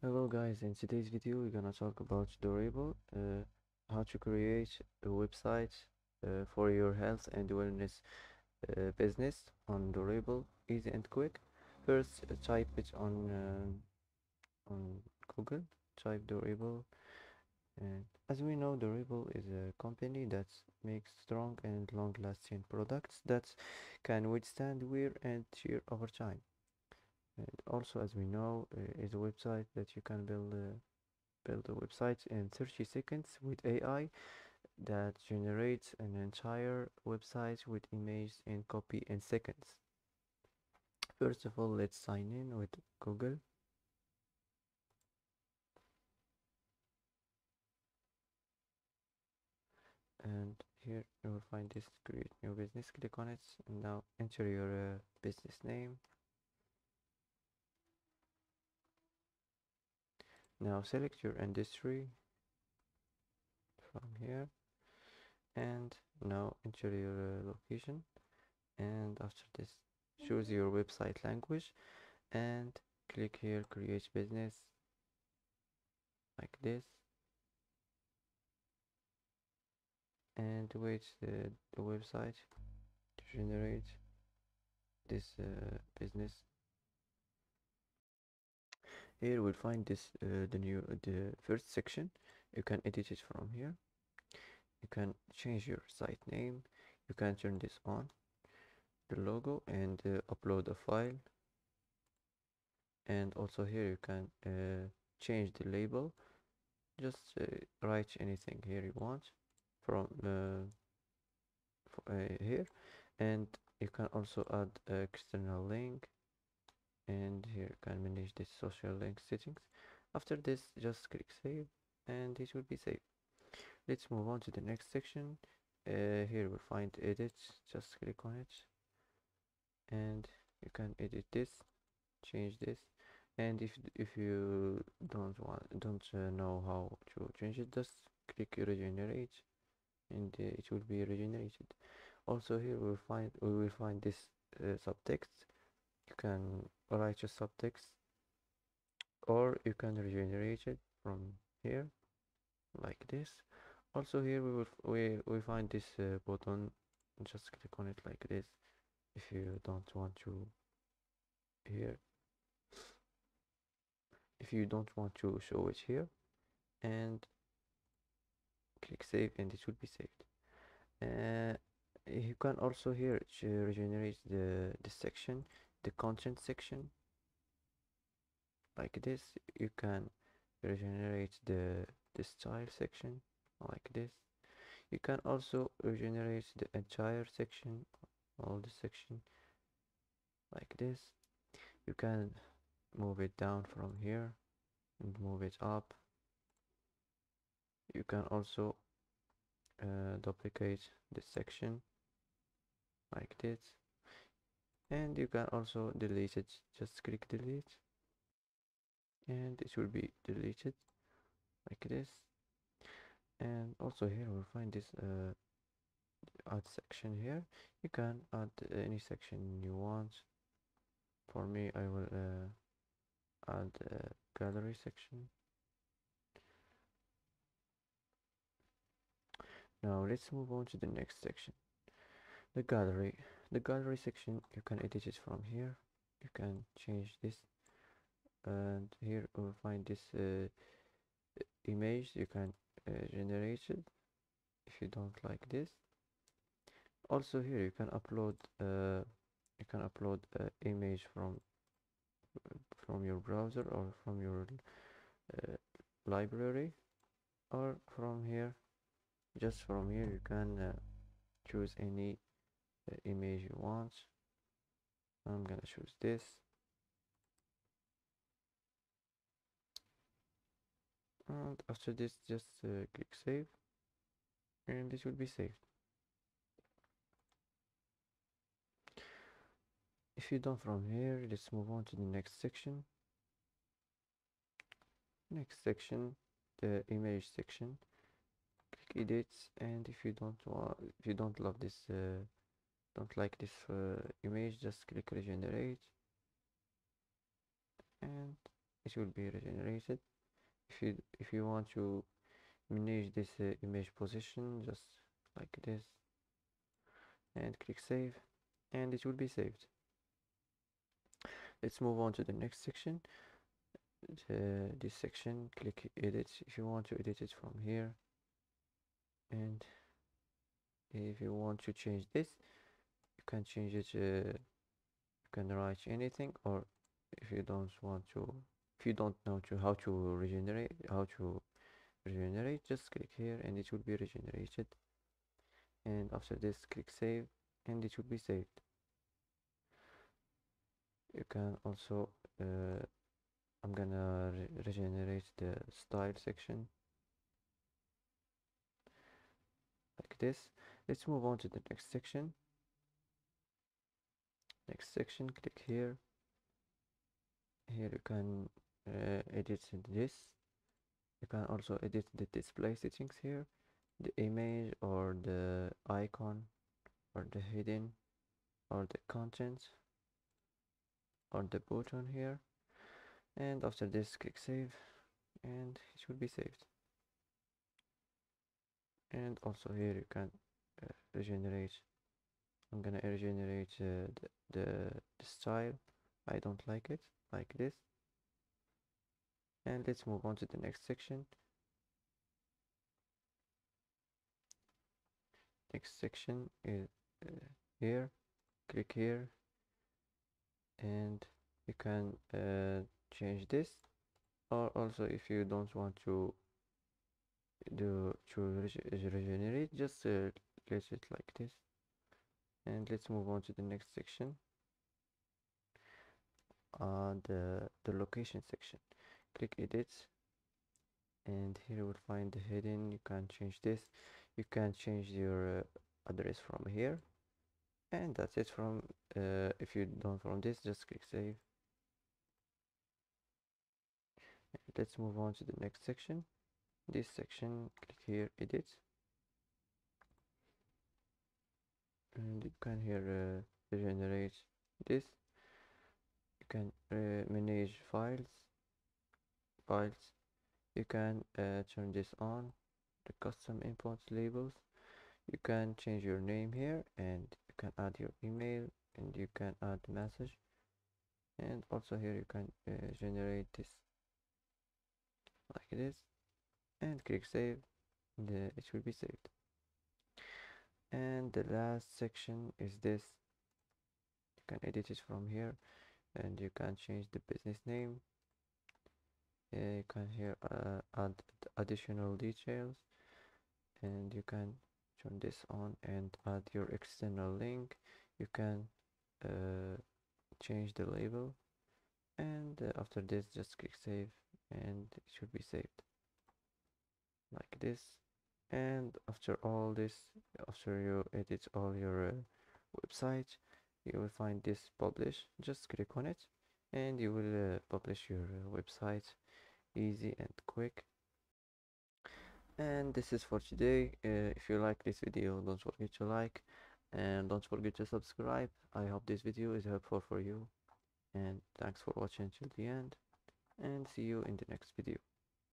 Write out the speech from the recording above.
Hello guys, in today's video we're gonna talk about Dorable, how to create a website for your health and wellness business on Dorable, easy and quick. First, type it on Google, type Dorable, and as we know, Dorable is a company that makes strong and long-lasting products that can withstand wear and tear over time. And also, as we know, is a website that you can build a website in 30 seconds with AI that generates an entire website with images and copy in seconds. First of all, let's sign in with Google. And here you will find this create new business. Click on it and now enter your business name. Now select your industry from here and now enter your location, and after this choose your website language and click here create business like this, and wait the website to generate this business. Here we'll find this the first section. You can edit it from here. You can change your site name. You can turn this on, the logo, and upload a file. And also here you can change the label. Just write anything here you want from here, and you can also add external link, and here you can manage this social link settings. After this just click save and it will be saved. Let's move on to the next section. Here we'll find edit, just click on it and you can edit this, change this, and if you don't know how to change it, just click regenerate and it will be regenerated. Also here we will find this subtext. You can write your subtext or you can regenerate it from here like this. Also here we find this button, just click on it like this if you don't want to here, if you don't want to show it here, and click save and it will be saved. You can also here regenerate the section, the content section like this. You can regenerate the style section like this. You can also regenerate the entire section, all the section like this. You can move it down from here and move it up. You can also duplicate this section like this, and you can also delete it. Just click delete and it will be deleted like this. And also here we'll find this add section. Here you can add any section you want. For me I will add gallery section. Now let's move on to the next section, the gallery. The gallery section, you can edit it from here. You can change this, and here we'll find this image. You can generate it if you don't like this. Also here you can upload image from your browser or from your uh, library, or from here, just from here you can choose any image you want. I'm gonna choose this, and after this just click save and this will be saved. If you're done from here, let's move on to the next section. Next section, the image section. Click edit, and if you don't love this don't like this image, just click regenerate, and it will be regenerated. If you want to manage this image position, just like this, and click save, and it will be saved. Let's move on to the next section. This section, click edit if you want to edit it from here, and if you want to change this, you can change it. You can write anything, or if you don't want to, if you don't know how to regenerate, just click here and it will be regenerated. And after this, click save, and it will be saved. You can also I'm gonna regenerate the style section like this. Let's move on to the next section. Next section, click here. Here you can edit this. You can also edit the display settings here, the image or the icon or the heading or the content or the button here. And after this, click save, and it will be saved. And also here you can regenerate. I'm gonna regenerate the style. I don't like it like this. And let's move on to the next section. Next section is here. Click here, and you can change this, or also if you don't want to regenerate, just let it like this. And let's move on to the next section, the location section. Click edit, and here you will find the heading. You can change this. You can change your address from here, and that's it. From if you don't from this, just click save. Let's move on to the next section. This section, click here, edit, and you can here generate this. You can manage files. You can turn this on, the custom input labels. You can change your name here, and you can add your email, and you can add message, and also here you can generate this like this, and click save, and it will be saved. And the last section is this. You can edit it from here, and you can change the business name. You can here add additional details, and you can turn this on and add your external link. You can change the label, and after this, just click save, and it should be saved like this. And after all this, after you edit all your website, you will find this publish. Just click on it, and you will publish your website easy and quick. And this is for today. If you like this video, don't forget to like, and don't forget to subscribe. I hope this video is helpful for you, and thanks for watching till the end, and see you in the next video.